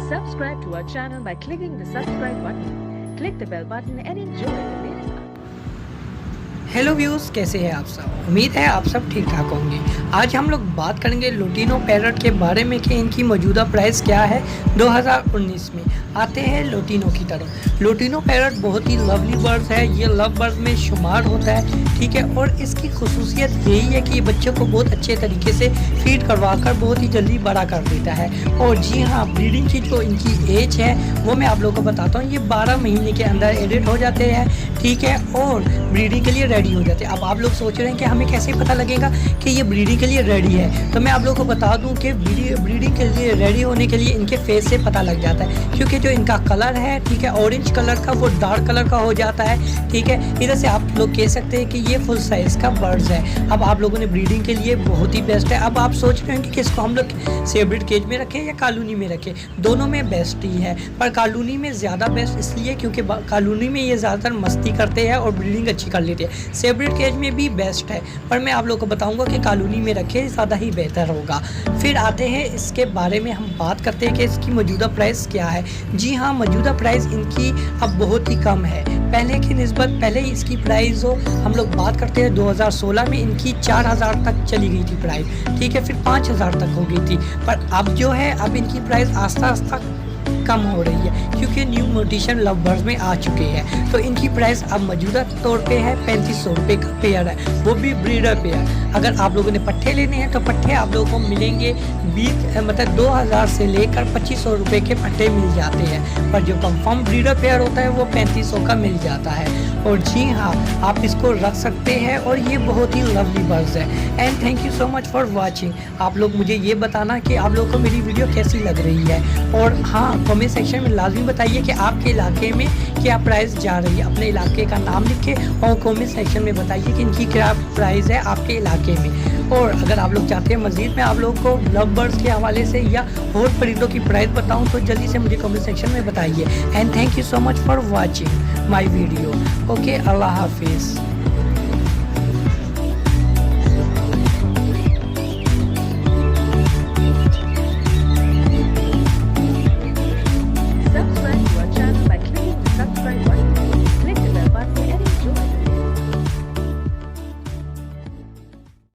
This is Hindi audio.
Subscribe to our channel by clicking the subscribe button. Click the bell button and enjoy the latest updates. Hello views, कैसे हैं आप सब। उम्मीद है आप सब ठीक ठाक होंगे। आज हम लोग बात करेंगे लुटिनो पैरट के बारे में कि इनकी मौजूदा प्राइस क्या है 2019 में। आते हैं लुटिनो की तरफ। लुटिनो पैरट बहुत ही लवली बर्ड्स है, ये लव बर्ड में शुमार होता है, ठीक है। और इसकी खुसूसियत यही है कि ये बच्चों को बहुत अच्छे तरीके से फीड करवा कर बहुत ही जल्दी बड़ा कर देता है। और जी हाँ, ब्रीडिंग की जो इनकी एज है वो मैं आप लोगों को बताता हूँ। ये 12 महीने के अंदर एडिट हो जाते हैं, ठीक है, और ब्रीडिंग के लिए रेडी हो जाते हैं। अब आप लोग सोच रहे हैं कि हमें कैसे पता लगेगा कि ये ब्रीडिंग के लिए रेडी है। तो मैं आप लोगों को बता दूं कि ब्रीडिंग के लिए रेडी होने के लिए इनके फेस से पता लग जाता है, क्योंकि जो इनका कलर है, ठीक है, ऑरेंज कलर का, वो डार्क कलर का हो जाता है, ठीक है। इधर से आप लोग कह सकते हैं कि ये फुल साइज़ का बर्ड्स है। अब आप लोगों ने ब्रीडिंग के लिए बहुत ही बेस्ट है। अब आप सोच रहे हैं कि किसको हम लोग सेब्रिड केज में रखें या कॉलोनी में रखें। दोनों में बेस्ट ही है, पर कॉलोनी में ज़्यादा बेस्ट इसलिए क्योंकि कॉलोनी में ये ज़्यादातर मस्ती करते हैं और ब्रीडिंग अच्छी कर लेते हैं। सेब्रिड केज में भी बेस्ट है, पर मैं आप लोग को बताऊंगा कि कॉलोनी में रखें, ज़्यादा ही बेहतर होगा। फिर आते हैं इसके बारे में, हम बात करते हैं कि इसकी मौजूदा प्राइस क्या है। जी हाँ, मौजूदा प्राइस इनकी अब बहुत ही कम है पहले की निस्बत। पहले इसकी प्राइस हो, हम लोग बात करते हैं 2016 में इनकी 4000 तक चली गई थी प्राइस, ठीक है, फिर 5000 तक हो गई थी। पर अब जो है, अब इनकी प्राइस आस्ता आस्ता कम हो रही है, क्योंकि न्यू म्यूटेशन लव बर्ड्स में आ चुके हैं। तो इनकी प्राइस अब मौजूदा तौर पे है 3500 रुपये का पेयर है, वो भी ब्रीडर पेयर। अगर आप लोगों ने पट्टे लेने हैं तो पट्टे आप लोगों को मिलेंगे 2000 से लेकर 2500 रुपये के पट्टे मिल जाते हैं, पर जो कंफर्म ब्रीडर पेयर होता है वो 3500 का मिल जाता है। और जी हाँ, आप इसको रख सकते हैं और ये बहुत ही लवली बर्ड्स है। And thank you so much for watching. आप लोग मुझे ये बताना कि आप लोगों को मेरी वीडियो कैसी लग रही है। और हाँ, कमेंट सेक्शन में लाजमी बताइए कि आपके इलाके में क्या प्राइस जा रही है। अपने इलाके का नाम लिखें और कमेंट सेक्शन में बताइए कि इनकी क्या प्राइस है आपके इलाके में। और अगर आप लोग चाहते हैं मज़ीद मैं आप लोगों को लव बर्ड्स के हवाले से या और परिंदों की प्राइस बताऊं तो जल्दी से मुझे कमेंट सेक्शन में बताइए। And thank you so much for watching my video. Okay, अल्लाह हाफिज़।